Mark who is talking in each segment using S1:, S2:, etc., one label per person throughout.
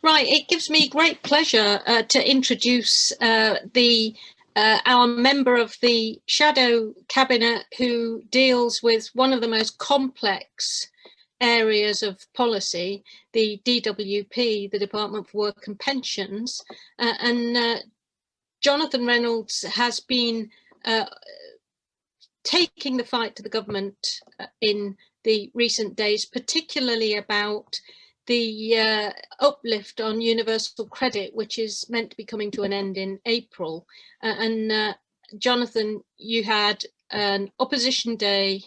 S1: Right, it gives me great pleasure to introduce our member of the Shadow Cabinet who deals with one of the most complex areas of policy, the DWP, the Department for Work and Pensions. Jonathan Reynolds has been taking the fight to the government in the recent days, particularly about the uplift on universal credit, which is meant to be coming to an end in April. Jonathan, you had an opposition day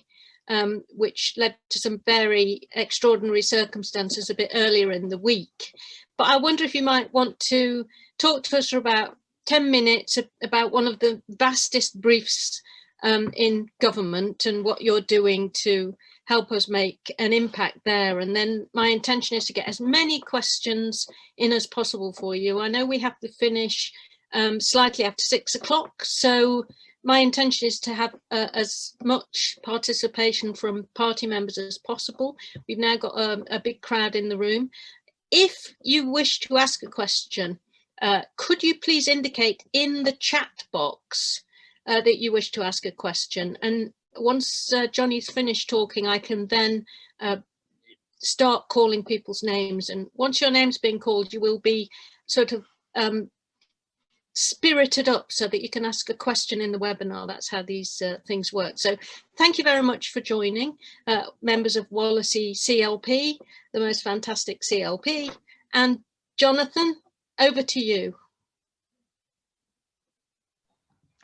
S1: which led to some very extraordinary circumstances a bit earlier in the week. But I wonder if you might want to talk to us for about 10 minutes about one of the vastest briefs in government and what you're doing to help us make an impact there. And then my intention is to get as many questions in as possible for you. I know we have to finish slightly after 6 o'clock, so my intention is to have as much participation from party members as possible. We've now got a big crowd in the room. If you wish to ask a question, could you please indicate in the chat box that you wish to ask a question, and once Johnny's finished talking, I can then start calling people's names, and once your name's been called, you will be sort of spirited up so that you can ask a question in the webinar. That's how these things work. So thank you very much for joining, members of Wallasey CLP, the most fantastic CLP, and Jonathan, over to you.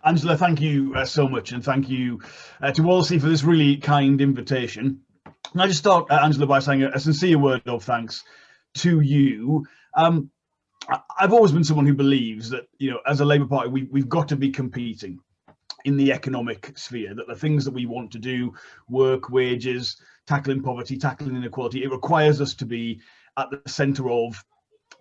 S2: Angela, thank you so much, and thank you to Wallasey for this really kind invitation. Can I just start, Angela, by saying a sincere word of thanks to you. I've always been someone who believes that, you know, as a Labour Party, we've got to be competing in the economic sphere, that the things that we want to do, work, wages, tackling poverty, tackling inequality, it requires us to be at the centre of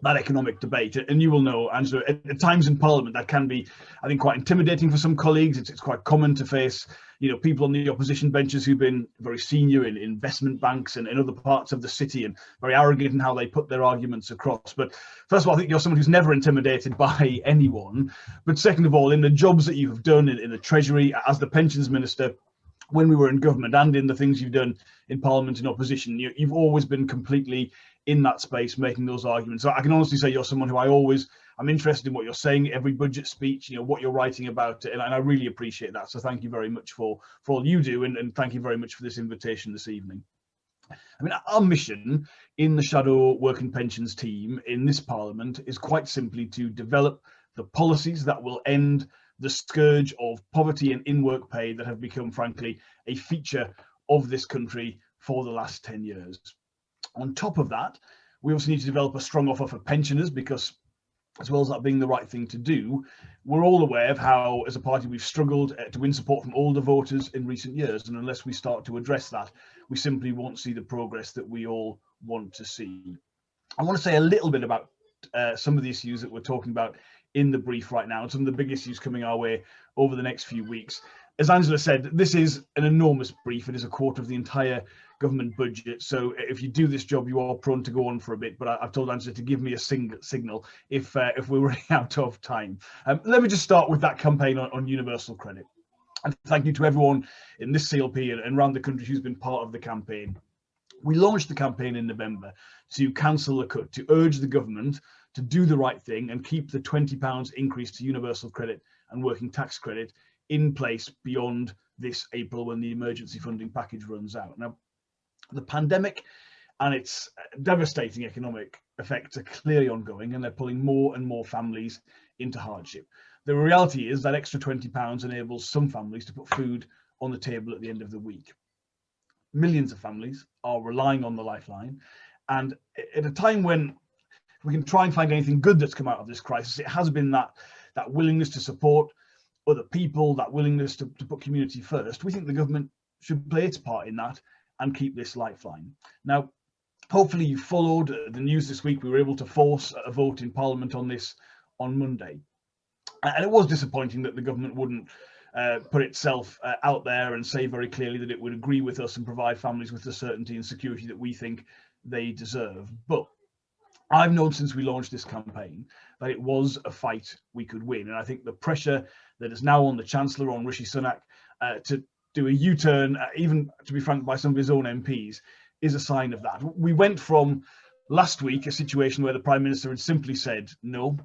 S2: that economic debate. And you will know, Angela, at times in Parliament that can be, I think, quite intimidating for some colleagues. It's quite common to face, you know, people on the opposition benches who've been very senior in investment banks and in other parts of the city, and very arrogant in how they put their arguments across. But first of all, I think you're someone who's never intimidated by anyone. But second of all, in the jobs that you have done in the Treasury, as the Pensions Minister, when we were in government, and in the things you've done in Parliament in opposition, you've always been completely in that space making those arguments. So I can honestly say you're someone who I'm interested in what you're saying, every budget speech, you know, what you're writing about it, and I really appreciate that. So thank you very much for all you do, and thank you very much for this invitation this evening. I mean, our mission in the Shadow Work and Pensions team in this Parliament is quite simply to develop the policies that will end the scourge of poverty and in-work pay that have become, frankly, a feature of this country for the last 10 years. On top of that, we also need to develop a strong offer for pensioners, because as well as that being the right thing to do, we're all aware of how, as a party, we've struggled to win support from older voters in recent years. And unless we start to address that, we simply won't see the progress that we all want to see. I want to say a little bit about some of the issues that we're talking about in the brief right now, and some of the big issues coming our way over the next few weeks. As Angela said, this is an enormous brief. It is a quarter of the entire government budget. So if you do this job, you are prone to go on for a bit. But I've told Angela to give me a signal if we're running out of time. Let me just start with that campaign on universal credit. And thank you to everyone in this CLP and around the country who's been part of the campaign. We launched the campaign in November to cancel the cut, to urge the government to do the right thing and keep the £20 increase to universal credit and working tax credit in place beyond this April, when the emergency funding package runs out. Now, the pandemic and its devastating economic effects are clearly ongoing, and they're pulling more and more families into hardship. The reality is that extra £20 enables some families to put food on the table at the end of the week. Millions of families are relying on the lifeline, and at a time when we can try and find anything good that's come out of this crisis, it has been that willingness to support other people, that willingness to put community first. We think the government should play its part in that and keep this lifeline. Now, hopefully you followed the news this week. We were able to force a vote in Parliament on this on Monday. And it was disappointing that the government wouldn't put itself out there and say very clearly that it would agree with us and provide families with the certainty and security that we think they deserve. But I've known since we launched this campaign that it was a fight we could win. And I think the pressure that is now on the Chancellor, on Rishi Sunak, to do a U-turn, even to be frank, by some of his own MPs, is a sign of that. We went from last week a situation where the Prime Minister had simply said no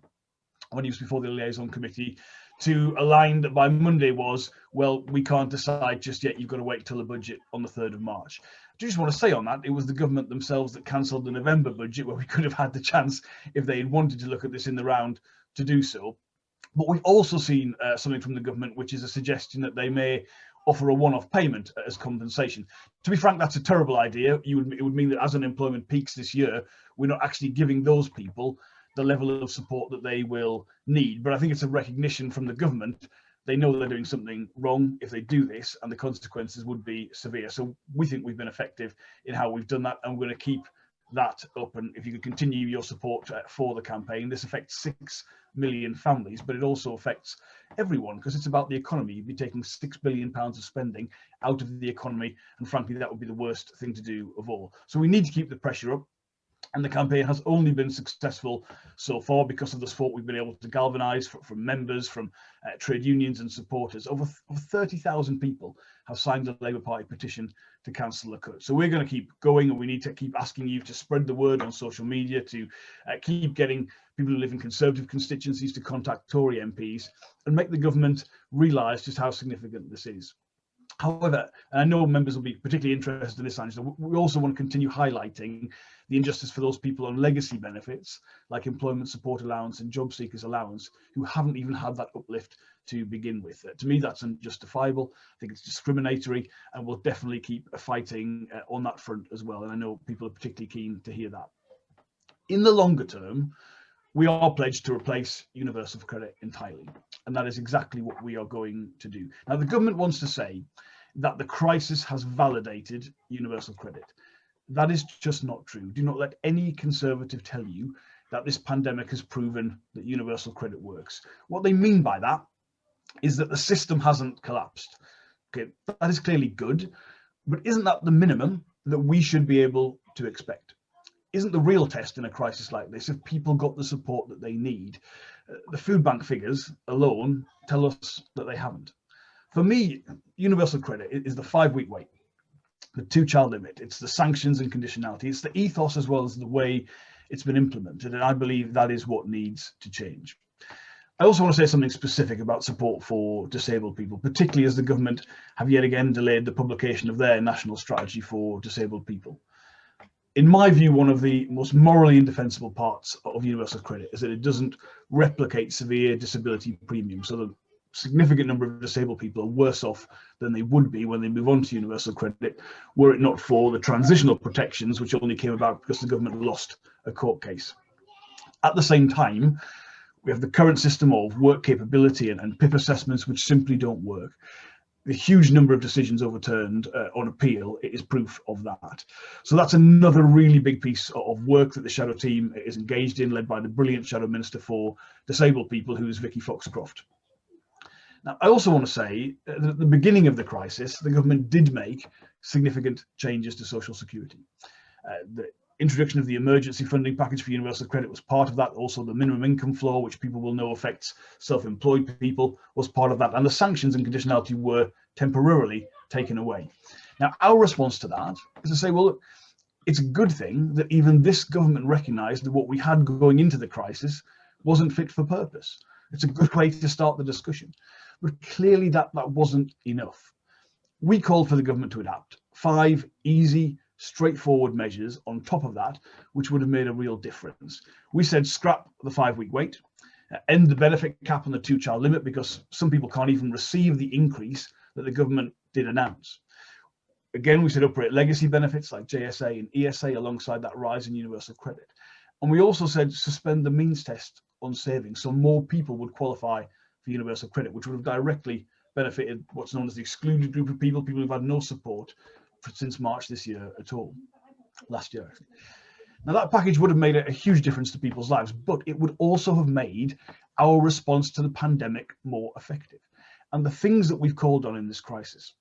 S2: when he was before the liaison committee, to a line that by Monday was, well, we can't decide just yet, you've got to wait till the budget on the 3rd of March. I just want to say on that, it was the government themselves that cancelled the November budget, where we could have had the chance, if they had wanted to look at this in the round, to do so. But we've also seen something from the government, which is a suggestion that they may offer a one-off payment as compensation. To be frank, that's a terrible idea. It would mean that as unemployment peaks this year, we're not actually giving those people the level of support that they will need. But I think it's a recognition from the government. They know they're doing something wrong if they do this, and the consequences would be severe. So we think we've been effective in how we've done that, and we're going to keep that up. And if you could continue your support for the campaign, this affects 6 million families, but it also affects everyone, because it's about the economy. You'd be taking £6 billion of spending out of the economy, and frankly, that would be the worst thing to do of all. So we need to keep the pressure up. And the campaign has only been successful so far because of the support we've been able to galvanise from members, from trade unions and supporters. Over 30,000 people have signed a Labour Party petition to cancel the cut. So we're going to keep going, and we need to keep asking you to spread the word on social media, to keep getting people who live in Conservative constituencies to contact Tory MPs and make the government realise just how significant this is. However, and I know members will be particularly interested in this, Angela, we also want to continue highlighting the injustice for those people on legacy benefits like employment support allowance and job seekers allowance who haven't even had that uplift to begin with. To me, that's unjustifiable. I think it's discriminatory, and we'll definitely keep fighting on that front as well. And I know people are particularly keen to hear that. In the longer term, we are pledged to replace universal credit entirely, and that is exactly what we are going to do. Now, the government wants to say that the crisis has validated universal credit. That is just not true. Do not let any Conservative tell you that this pandemic has proven that universal credit works. What they mean by that is that the system hasn't collapsed. Okay, that is clearly good, but isn't that the minimum that we should be able to expect? Isn't the real test in a crisis like this if people got the support that they need? The food bank figures alone tell us that they haven't. For me, universal credit is the 5-week wait, the 2-child limit, it's the sanctions and conditionality, it's the ethos as well as the way it's been implemented, and I believe that is what needs to change. I also want to say something specific about support for disabled people, particularly as the government have yet again delayed the publication of their national strategy for disabled people. In my view, one of the most morally indefensible parts of universal credit is that it doesn't replicate severe disability premiums. So the significant number of disabled people are worse off than they would be when they move on to universal credit, were it not for the transitional protections, which only came about because the government lost a court case. At the same time, we have the current system of work capability and PIP assessments, which simply don't work. The huge number of decisions overturned on appeal is proof of that. So that's another really big piece of work that the Shadow team is engaged in, led by the brilliant Shadow Minister for Disabled People, who is Vicky Foxcroft. Now, I also want to say that at the beginning of the crisis, the government did make significant changes to social security. The introduction of the emergency funding package for universal credit was part of that. Also, the minimum income floor, which people will know affects self-employed people, was part of that. And the sanctions and conditionality were temporarily taken away. Now, our response to that is to say, well, look, it's a good thing that even this government recognised that what we had going into the crisis wasn't fit for purpose. It's a good way to start the discussion. But clearly that wasn't enough. We called for the government to adapt 5 easy, straightforward measures on top of that, which would have made a real difference. We said scrap the 5-week wait, end the benefit cap on the 2-child limit, because some people can't even receive the increase that the government did announce. Again, we said uprate legacy benefits like JSA and ESA alongside that rise in universal credit. And we also said suspend the means test on savings, so more people would qualify for universal credit, which would have directly benefited what's known as the excluded group of people who've had no support since March this year at all, last year actually. Now that package would have made a huge difference to people's lives, but it would also have made our response to the pandemic more effective. And the things that we've called on in this crisis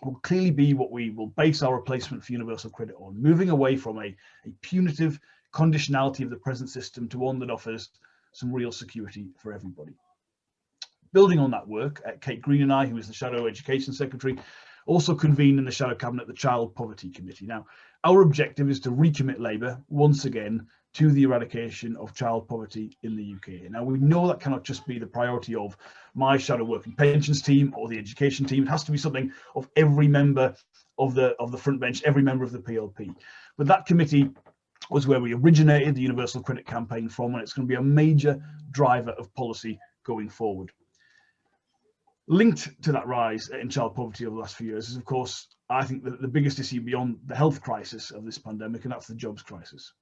S2: will clearly be what we will base our replacement for universal credit on, moving away from a punitive conditionality of the present system to one that offers some real security for everybody. Building on that work, Kate Green and I, who is the Shadow Education Secretary, also convened in the Shadow Cabinet the Child Poverty Committee. Now, our objective is to recommit Labour once again to the eradication of child poverty in the UK. Now, we know that cannot just be the priority of my Shadow Work and Pensions team or the education team. It has to be something of every member of the front bench, every member of the PLP. But that committee was where we originated the Universal Credit Campaign from, and it's going to be a major driver of policy going forward. Linked to that rise in child poverty over the last few years is, of course, I think the biggest issue beyond the health crisis of this pandemic, and that's the jobs crisis.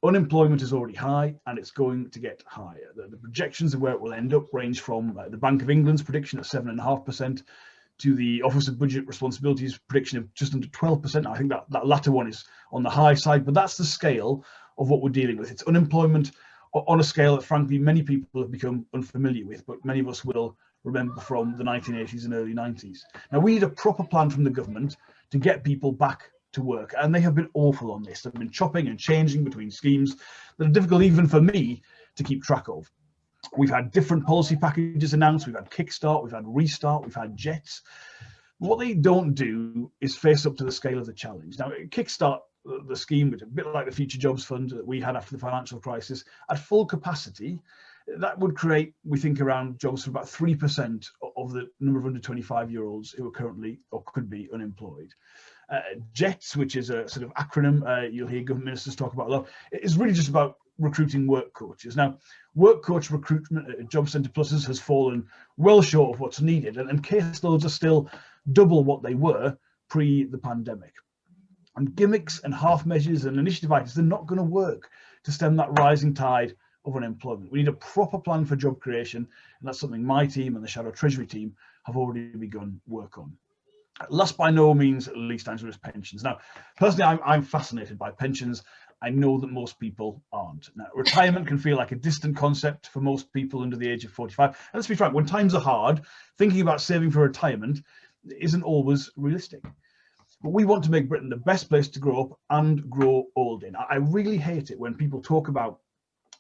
S2: Unemployment is already high, and it's going to get higher. The projections of where it will end up range from the Bank of England's prediction of 7.5% to the Office of Budget Responsibility's prediction of just under 12%. I think that latter one is on the high side, but that's the scale of what we're dealing with. It's unemployment on a scale that, frankly, many people have become unfamiliar with, but many of us will remember from the 1980s and early 90s. Now, we need a proper plan from the government to get people back to work, and they have been awful on this. They've been chopping and changing between schemes that are difficult even for me to keep track of. We've had different policy packages announced. We've had Kickstart, we've had Restart, we've had Jets. What they don't do is face up to the scale of the challenge. Now, Kickstart, the scheme, which is a bit like the Future Jobs Fund that we had after the financial crisis, at full capacity, that would create, we think, around jobs for about 3% of the number of under 25-year-olds who are currently or could be unemployed. JETS, which is a sort of acronym you'll hear government ministers talk about a lot, is really just about recruiting work coaches. Now, work coach recruitment at Job Centre Pluses has fallen well short of what's needed, and caseloads are still double what they were pre the pandemic. And gimmicks and half measures and initiative items, they're not going to work to stem that rising tide of unemployment. We need a proper plan for job creation, and that's something my team and the Shadow Treasury team have already begun work on. Last by no means least, Angela, is pensions. Now, personally, I'm fascinated by pensions. I know that most people aren't. Now, retirement can feel like a distant concept for most people under the age of 45. And let's be frank, when times are hard, thinking about saving for retirement isn't always realistic. But we want to make Britain the best place to grow up and grow old in. I really hate it when people talk about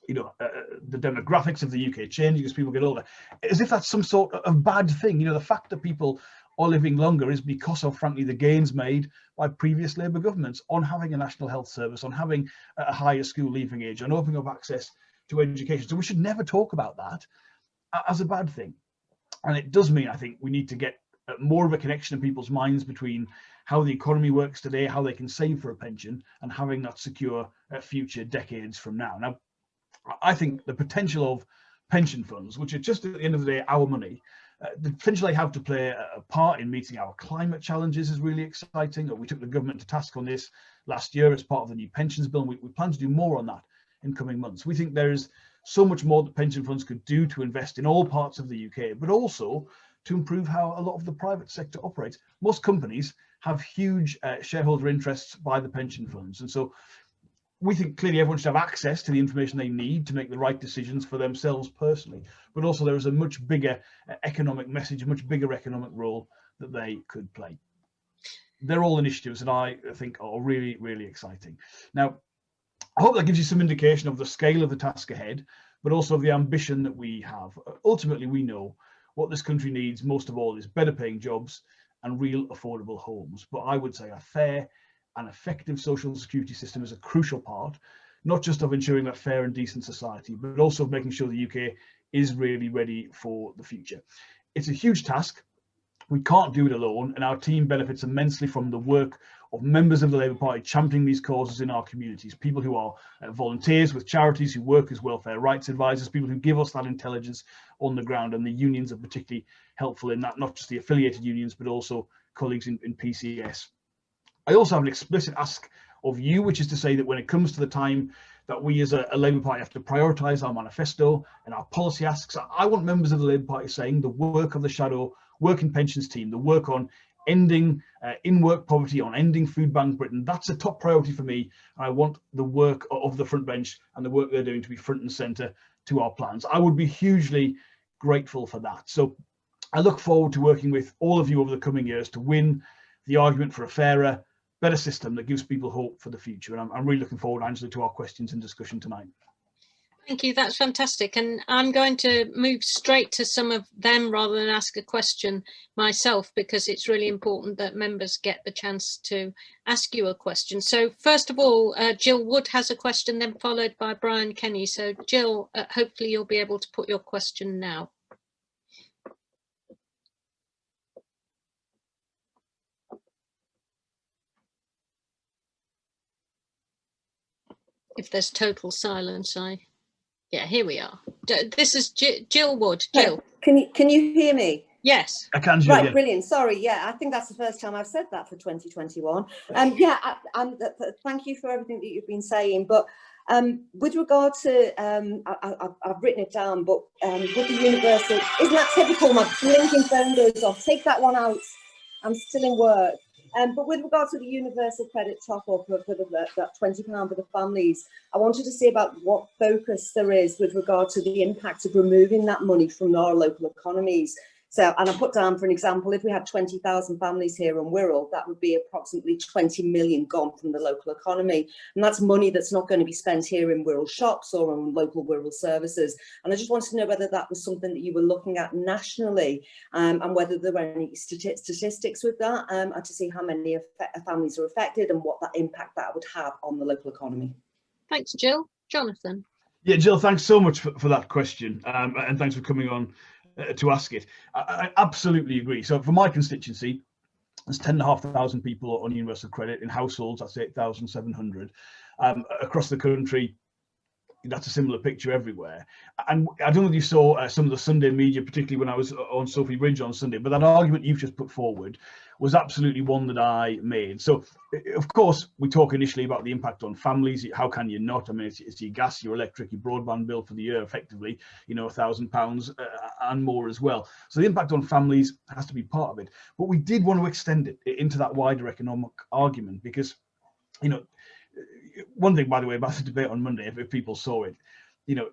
S2: the demographics of the UK changing as people get older, as if that's some sort of bad thing. The fact that people are living longer is because of, frankly, the gains made by previous Labour governments on having a national health service, on having a higher school leaving age, on opening up access to education. So we should never talk about that as a bad thing. And it does mean, I think, we need to get more of a connection in people's minds between how the economy works today, how they can save for a pension, and having that secure future decades from now. Now, I think the potential of pension funds, which are just at the end of the day our money, the potential they have to play a part in meeting our climate challenges is really exciting. We took the government to task on this last year as part of the new pensions bill, and we plan to do more on that in coming months. We think there is so much more that pension funds could do to invest in all parts of the UK, but also to improve how a lot of the private sector operates. Most companies have huge shareholder interests by the pension funds, and so we think clearly everyone should have access to the information they need to make the right decisions for themselves personally, but also there is a much bigger economic message, a much bigger economic role that they could play. They're all initiatives that I think are really, really exciting. Now, I hope that gives you some indication of the scale of the task ahead, but also of the ambition that we have. Ultimately, we know what this country needs most of all is better paying jobs and real affordable homes. But I would say a fair and effective social security system is a crucial part, not just of ensuring that fair and decent society, but also of making sure the UK is really ready for the future. It's a huge task. We can't do it alone, and our team benefits immensely from the work of members of the Labour Party championing these causes in our communities, people who are volunteers with charities, who work as welfare rights advisors, people who give us that intelligence on the ground, and the unions are particularly helpful in that, not just the affiliated unions, but also colleagues in PCS. I also have an explicit ask of you, which is to say that when it comes to the time that we as a Labour Party have to prioritise our manifesto and our policy asks, I want members of the Labour Party saying the work of the Shadow Work and Pensions team, the work on ending in-work poverty, on ending Food Bank Britain, that's a top priority for me. I want the work of the front bench and the work they're doing to be front and centre to our plans. I would be hugely grateful for that. So I look forward to working with all of you over the coming years to win the argument for a fairer, better system that gives people hope for the future. And I'm really looking forward, Angela, to our questions and discussion tonight.
S1: Thank you, that's fantastic. And I'm going to move straight to some of them rather than ask a question myself, because it's really important that members get the chance to ask you a question. So first of all, Jill Wood has a question, then followed by Brian Kenny. So Jill, hopefully you'll be able to put your question now. If there's total silence, yeah, here we are. This is Jill Wood. Jill.
S3: Can you hear me?
S1: Yes.
S2: I can, Jill.
S3: Right,
S2: Yeah.
S3: brilliant. Sorry, yeah, I think that's the first time I've said that for 2021. Thank you for everything that you've been saying. But with regard to, I've written it down, but with the universal, isn't that typical? My blinking phone goes off. Take that one out. I'm still in work. But with regard to the universal credit top-up for that £20 for the families, I wanted to see about what focus there is with regard to the impact of removing that money from our local economies. So, and I put down, for an example, if we had 20,000 families here in Wirral, that would be approximately 20 million gone from the local economy. And that's money that's not going to be spent here in Wirral shops or on local Wirral services. And I just wanted to know whether that was something that you were looking at nationally, and whether there were any statistics with that, and to see how many families are affected and what that impact that would have on the local economy. Thanks,
S1: Jill. Jonathan.
S2: Yeah, Jill, thanks so much for that question, and thanks for coming on to ask it. I absolutely agree. So for my constituency, there's 10,500 people on universal credit. In households, that's 8,700. Across the country, that's a similar picture everywhere. And I don't know if you saw some of the Sunday media, particularly when I was on Sophie Bridge on Sunday, but that argument you've just put forward was absolutely one that I made. So, of course, we talk initially about the impact on families. How can you not? I mean, it's your gas, your electric, your broadband bill for the year, effectively, you know, £1,000 and more as well. So the impact on families has to be part of it. But we did want to extend it into that wider economic argument because, you know, one thing, by the way, about the debate on Monday, if people saw it, you know,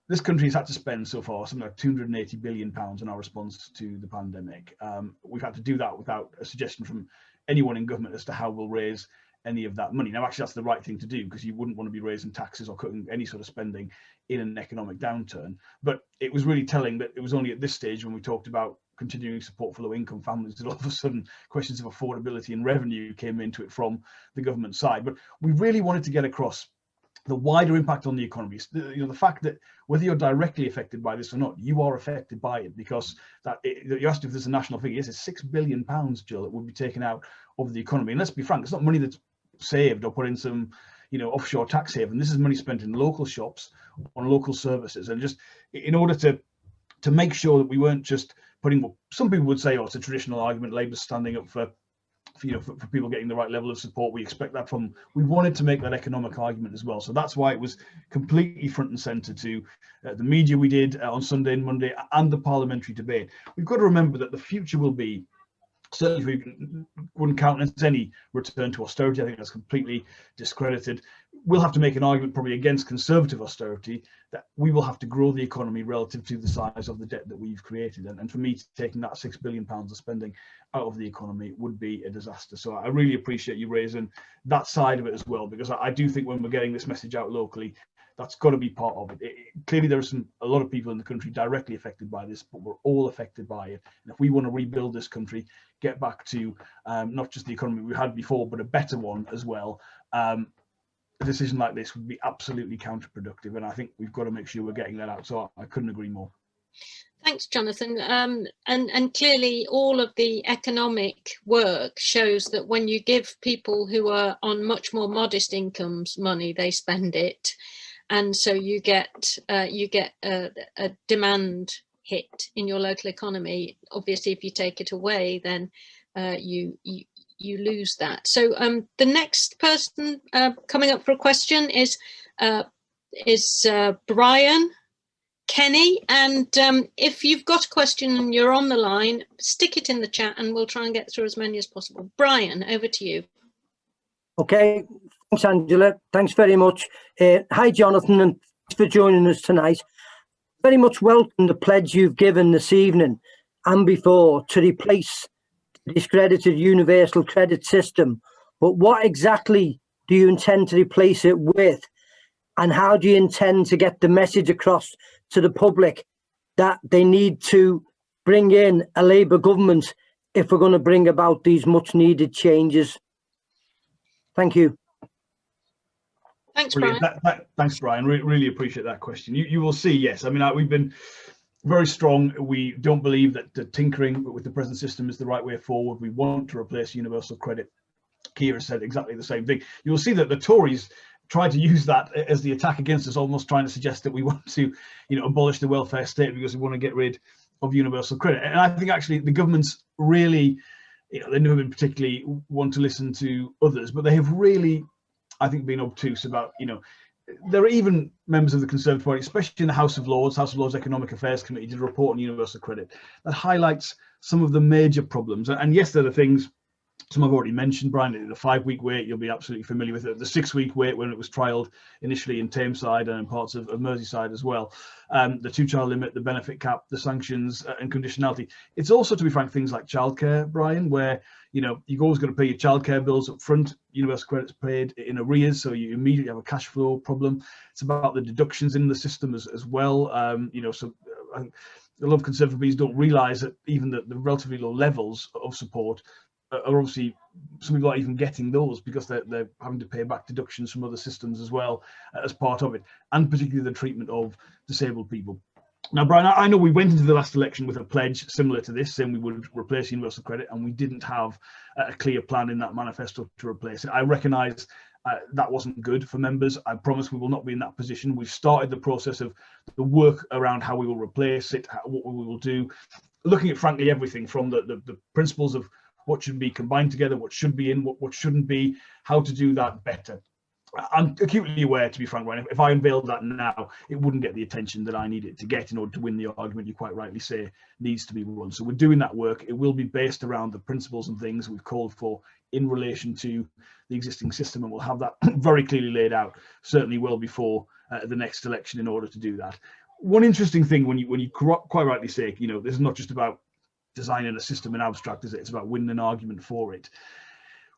S2: this country has had to spend so far something like £280 billion in our response to the pandemic. We've had to do that without a suggestion from anyone in government as to how we'll raise any of that money. Now, actually, that's the right thing to do because you wouldn't want to be raising taxes or cutting any sort of spending in an economic downturn. But it was really telling that it was only at this stage when we talked about continuing support for low-income families that all of a sudden questions of affordability and revenue came into it from the government side. But we really wanted to get across the wider impact on the economy. You know, the fact that whether you're directly affected by this or not, you are affected by it, because you asked if there's a national figure. Yes, it's £6 billion, Jill, that would be taken out of the economy. And let's be frank, it's not money that's saved or put in some, you know, offshore tax haven. This is money spent in local shops on local services, and just in order to make sure that we weren't just putting what some people would say, oh, it's a traditional argument, Labour's standing up for people getting the right level of support. We expect that from. We wanted to make that economic argument as well. So that's why it was completely front and centre to the media we did on Sunday and Monday and the parliamentary debate. We've got to remember that the future will be, certainly we wouldn't countenance any return to austerity. I think that's completely discredited. We'll have to make an argument probably against conservative austerity, that we will have to grow the economy relative to the size of the debt that we've created. And for me, taking that £6 billion of spending out of the economy would be a disaster. So I really appreciate you raising that side of it as well, because I do think when we're getting this message out locally, that's got to be part of it. Clearly, there are a lot of people in the country directly affected by this, but we're all affected by it. And if we want to rebuild this country, get back to not just the economy we had before, but a better one as well, a decision like this would be absolutely counterproductive. And I think we've got to make sure we're getting that out. So I couldn't agree more.
S1: Thanks, Jonathan. And clearly all of the economic work shows that when you give people who are on much more modest incomes money, they spend it. And so you get a demand hit in your local economy. Obviously, if you take it away, then you lose that. So the next person coming up for a question is Brian Kenny. And if you've got a question and you're on the line, stick it in the chat and we'll try and get through as many as possible. Brian, over to you.
S4: Okay, thanks, Angela. Thanks very much. Hi, Jonathan, and thanks for joining us tonight. Very much welcome the pledge you've given this evening and before to replace the discredited universal credit system but what exactly do you intend to replace it with? And how do you intend to get the message across to the public that they need to bring in a Labour government if we're going to bring about these much needed changes? Thank you.
S1: Thanks,
S2: Brilliant.
S1: Brian.
S2: Thanks, Brian. Really appreciate that question. You will see, yes. I mean, we've been very strong. We don't believe that the tinkering with the present system is the right way forward. We want to replace universal credit. Keir said exactly the same thing. You'll see that the Tories tried to use that as the attack against us, almost trying to suggest that we want to, abolish the welfare state because we want to get rid of universal credit. And I think actually the government's really, they've never been particularly one to listen to others, but they have really, I think, been obtuse about, there are even members of the Conservative Party, especially in the House of Lords Economic Affairs Committee, did a report on universal credit that highlights some of the major problems. And yes, there are things, some I've already mentioned, Brian, the 5-week wait, you'll be absolutely familiar with it. The 6-week wait when it was trialled initially in Tameside and in parts of Merseyside as well. The 2-child limit, the benefit cap, the sanctions and conditionality. It's also, to be frank, things like childcare, Brian, where, you're always going to pay your childcare bills up front. Universal credit's paid in arrears, so you immediately have a cash flow problem. It's about the deductions in the system as well. So I think a lot of Conservative MPs don't realise that even the relatively low levels of support are obviously, some people aren't even getting those because they're having to pay back deductions from other systems as well as part of it, and particularly the treatment of disabled people. Now, Brian, I know we went into the last election with a pledge similar to this, saying we would replace universal credit, and we didn't have a clear plan in that manifesto to replace it. I recognise that wasn't good for members. I promise we will not be in that position. We've started the process of the work around how we will replace it, what we will do, looking at, frankly, everything from the principles of what should be combined together, what should be in, what shouldn't be, how to do that better. I'm acutely aware, to be frank, Ryan, if I unveiled that now, it wouldn't get the attention that I need it to get in order to win the argument you quite rightly say needs to be won. So we're doing that work. It will be based around the principles and things we've called for in relation to the existing system, and we'll have that very clearly laid out, certainly well before the next election in order to do that. One interesting thing, when you quite rightly say, this is not just about designing a system in abstract, is it? It's about winning an argument for it.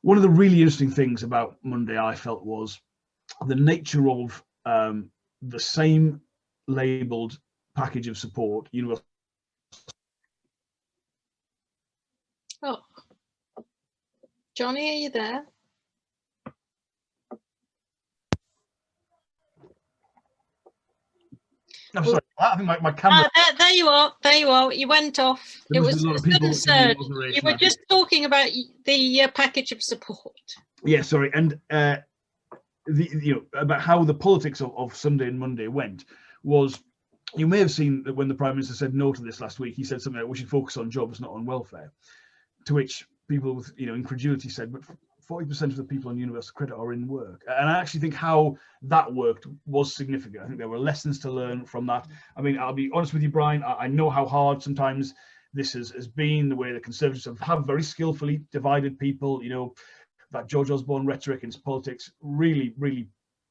S2: One of the really interesting things about Monday, I felt, was the nature of the same labelled package of support.
S1: Oh, Johnny, are you there?
S2: I'm sorry, I think my camera.
S1: There you are. There you are. You went off.
S2: There
S1: it was
S2: a lot of people
S1: absurd. You were just talking about the package of support.
S2: Yeah, sorry, and about how the politics of Sunday and Monday went was, you may have seen that when the Prime Minister said no to this last week, he said something like, we should focus on jobs, not on welfare. To which people with incredulity said, but 40% of the people on universal credit are in work. And I actually think how that worked was significant. I think there were lessons to learn from that. I mean, I'll be honest with you, Brian, I know how hard sometimes this has been, the way the Conservatives have very skillfully divided people, that George Osborne rhetoric in politics, really, really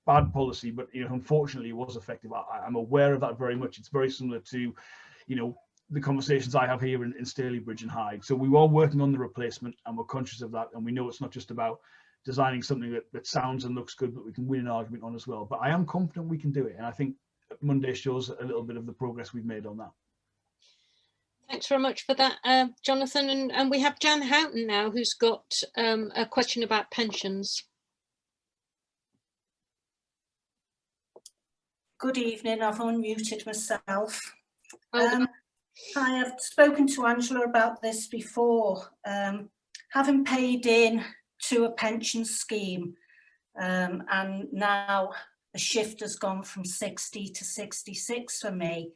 S2: bad policy, but unfortunately it was effective. I'm aware of that very much. It's very similar to, the conversations I have here in Stalybridge and Hyde. So we are working on the replacement, and we're conscious of that, and we know it's not just about designing something that sounds and looks good, but we can win an argument on as well. But I am confident we can do it, and I think Monday shows a little bit of the progress we've made on that.
S1: Thanks very much for that, Jonathan. And we have Jan Houghton now, who's got a question about pensions.
S5: Good evening. I've unmuted myself.
S1: Oh.
S5: I have spoken to Angela about this before. Having paid in to a pension scheme, and now the shift has gone from 60 to 66 for me.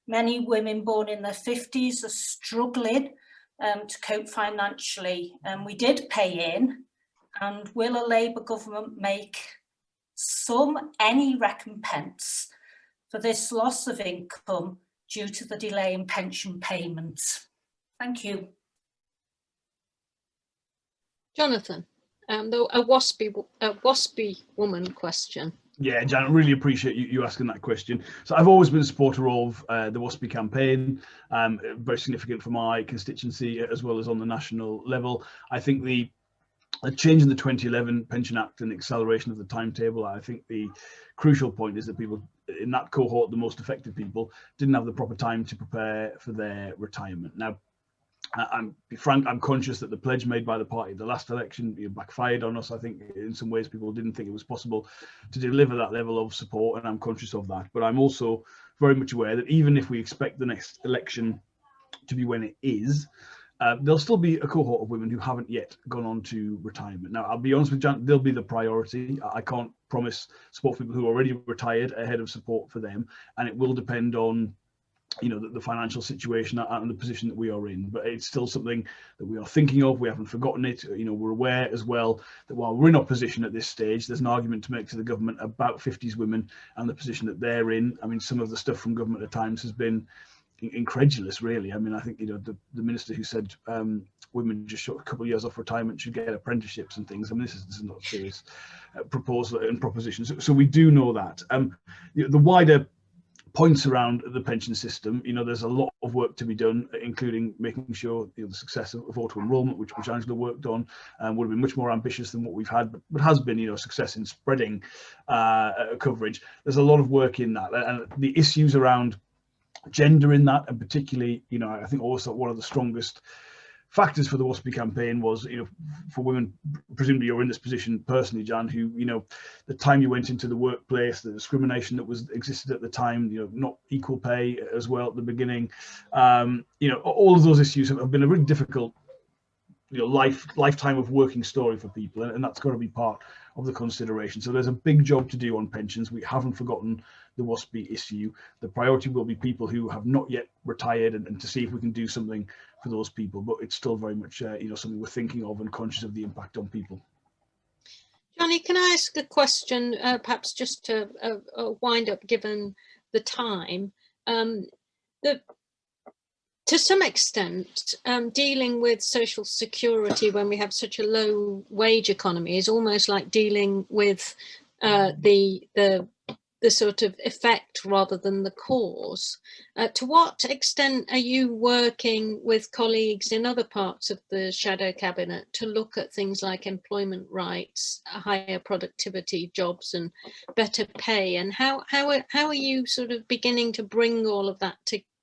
S5: Many women born in their 50s are struggling to cope financially. And we did pay in, and will a Labour government make any recompense for this loss of income due to the delay in pension payments? Thank you.
S1: Jonathan, a waspy woman question.
S2: Yeah, Jan, I really appreciate you asking that question. So I've always been a supporter of the WASPI campaign, very significant for my constituency as well as on the national level. I think the a change in the 2011 Pension Act and acceleration of the timetable. I think the crucial point is that people in that cohort, the most affected people, didn't have the proper time to prepare for their retirement. Now, I'm frank, I'm conscious that the pledge made by the party at the last election backfired on us. I think in some ways people didn't think it was possible to deliver that level of support, and I'm conscious of that. But I'm also very much aware that even if we expect the next election to be when it is, there'll still be a cohort of women who haven't yet gone on to retirement. Now, I'll be honest with Jan, they'll be the priority. I can't promise support for people who are already retired ahead of support for them, and it will depend on the financial situation and the position that we are in. But it's still something that we are thinking of. We haven't forgotten it. We're aware as well that while we're in opposition at this stage, there's an argument to make to the government about 50s women and the position that they're in. I mean, some of the stuff from government at times has been incredulous, really. I mean, I think the minister who said women just short a couple of years off retirement should get apprenticeships and things. I mean, this is not a serious proposal and proposition. So we do know that. The wider points around the pension system, there's a lot of work to be done, including making sure the success of auto enrolment, which Angela worked on, would have been much more ambitious than what we've had, but has been success in spreading coverage. There's a lot of work in that, and the issues around gender in that, and particularly I think also one of the strongest factors for the WASPI campaign was, for women, presumably you're in this position personally, Jan, who, the time you went into the workplace, the discrimination that existed at the time, not equal pay as well at the beginning, all of those issues have been a really difficult, lifetime of working story for people, and that's got to be part of the consideration. So there's a big job to do on pensions. We haven't forgotten the WASPI issue. The priority will be people who have not yet retired, and to see if we can do something for those people. But it's still very much something we're thinking of and conscious of the impact on people.
S1: Johnny, can I ask a question, perhaps just to wind up, given the time? To some extent, dealing with social security when we have such a low wage economy is almost like dealing with the sort of effect rather than the cause. To what extent are you working with colleagues in other parts of the shadow cabinet to look at things like employment rights, higher productivity jobs and better pay? And how are you sort of beginning to bring all of that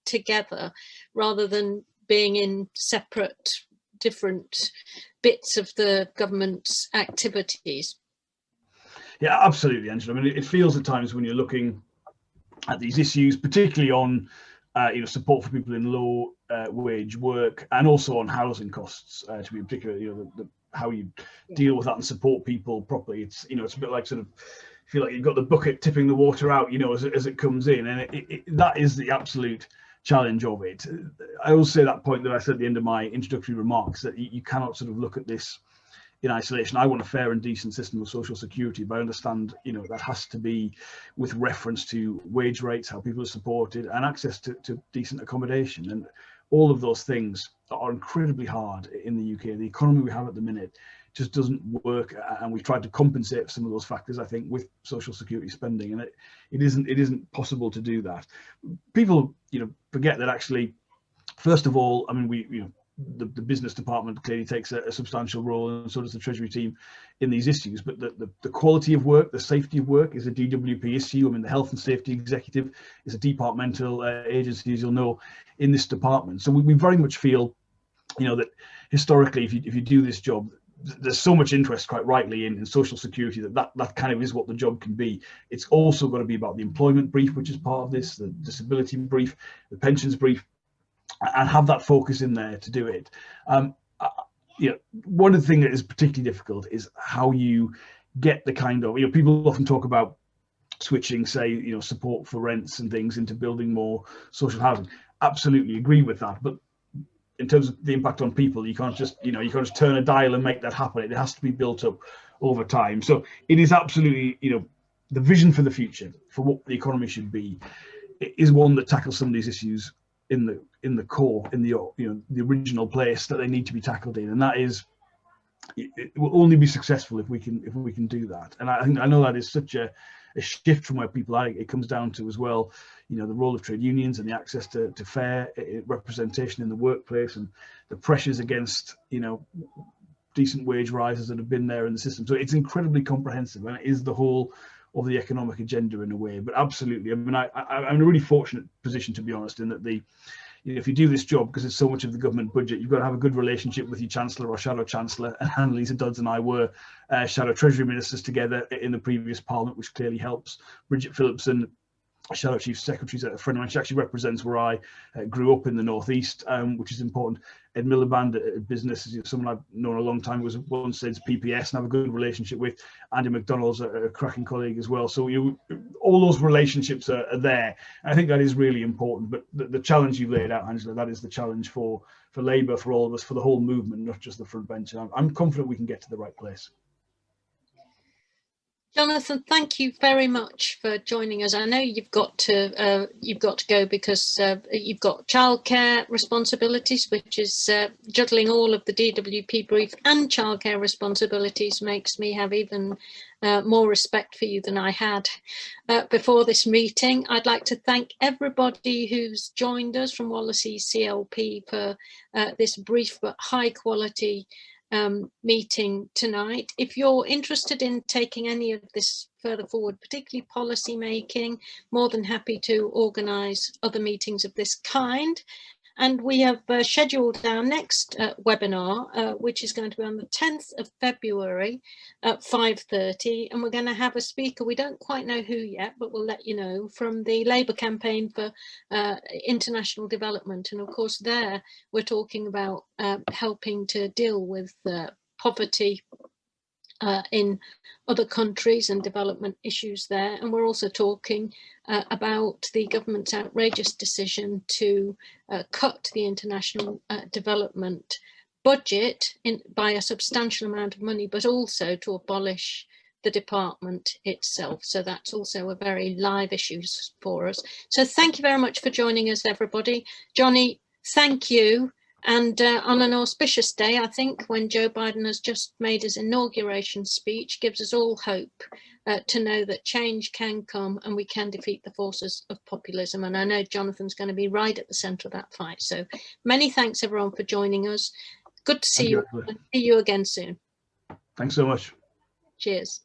S1: together rather than being in separate, different bits of the government's activities?
S2: Yeah, absolutely, Angela. I mean, it feels at times when you're looking at these issues, particularly on support for people in low wage work, and also on housing costs, to be in particular, how you deal with that and support people properly. It's it's a bit like sort of feel like you've got the bucket tipping the water out, as it comes in, and that is the absolute challenge of it. I always say that point that I said at the end of my introductory remarks, that you cannot sort of look at this in isolation. I want a fair and decent system of social security, but I understand, that has to be with reference to wage rates, how people are supported, and access to decent accommodation. And all of those things are incredibly hard in the UK. The economy we have at the minute just doesn't work, and we've tried to compensate for some of those factors, I think, with social security spending, and it isn't possible to do that. People, forget that actually, first of all, I mean, the business department clearly takes a substantial role, and so does the Treasury team in these issues. But the quality of work, the safety of work is a DWP issue. I mean, the Health and Safety Executive is a departmental agency, as you'll know, in this department. So we very much feel, that historically, if you do this job, there's so much interest, quite rightly, in social security that kind of is what the job can be. It's also got to be about the employment brief, which is part of this, the disability brief, the pensions brief, and have that focus in there to do it. One of the things that is particularly difficult is how you get the kind of, people often talk about switching, say, support for rents and things into building more social housing. Absolutely agree with that. But in terms of the impact on people, you can't just, you can't just turn a dial and make that happen. It has to be built up over time. So it is absolutely, the vision for the future for what the economy should be is one that tackles some of these issues in the core, in the the original place that they need to be tackled in, and that is, it will only be successful if we can do that. And I know that is such a shift from where people are. It comes down to as well, the role of trade unions and the access to fair representation in the workplace, and the pressures against decent wage rises that have been there in the system. So it's incredibly comprehensive, and it is the whole of the economic agenda in a way. But absolutely, I mean, I'm in a really fortunate position, to be honest, in that if you do this job, because it's so much of the government budget, you've got to have a good relationship with your Chancellor or Shadow Chancellor. And Annalisa Dodds and I were Shadow Treasury Ministers together in the previous Parliament, which clearly helps. Bridget Phillipson, Shadow Chief Secretary, a friend of mine. She actually represents where I grew up in the Northeast, which is important. Ed Miliband, a business, someone I've known a long time, was once since PPS and have a good relationship with. Andy McDonald's a cracking colleague as well. So all those relationships are there. I think that is really important. But the challenge you laid out, Angela, that is the challenge for Labour, for all of us, for the whole movement, not just the front bench. And I'm confident we can get to the right place.
S1: Jonathan, thank you very much for joining us. I know you've got to go because you've got childcare responsibilities, which is juggling all of the DWP brief and childcare responsibilities makes me have even more respect for you than I had before this meeting. I'd like to thank everybody who's joined us from Wallasey CLP for this brief but high quality meeting tonight. If you're interested in taking any of this further forward, particularly policy making, more than happy to organise other meetings of this kind. And we have scheduled our next webinar, which is going to be on the 10th of February at 5:30. And we're going to have a speaker, we don't quite know who yet, but we'll let you know, from the Labour campaign for international development. And of course, there we're talking about helping to deal with poverty in other countries and development issues there. And we're also talking about the government's outrageous decision to cut the international development budget by a substantial amount of money, but also to abolish the department itself. So that's also a very live issue for us. So thank you very much for joining us, everybody. Johnny, thank you. And on an auspicious day, I think, when Joe Biden has just made his inauguration speech, gives us all hope to know that change can come and we can defeat the forces of populism. And I know Jonathan's going to be right at the centre of that fight. So many thanks, everyone, for joining us. Good to see you and see you again soon.
S2: Thanks so much.
S1: Cheers.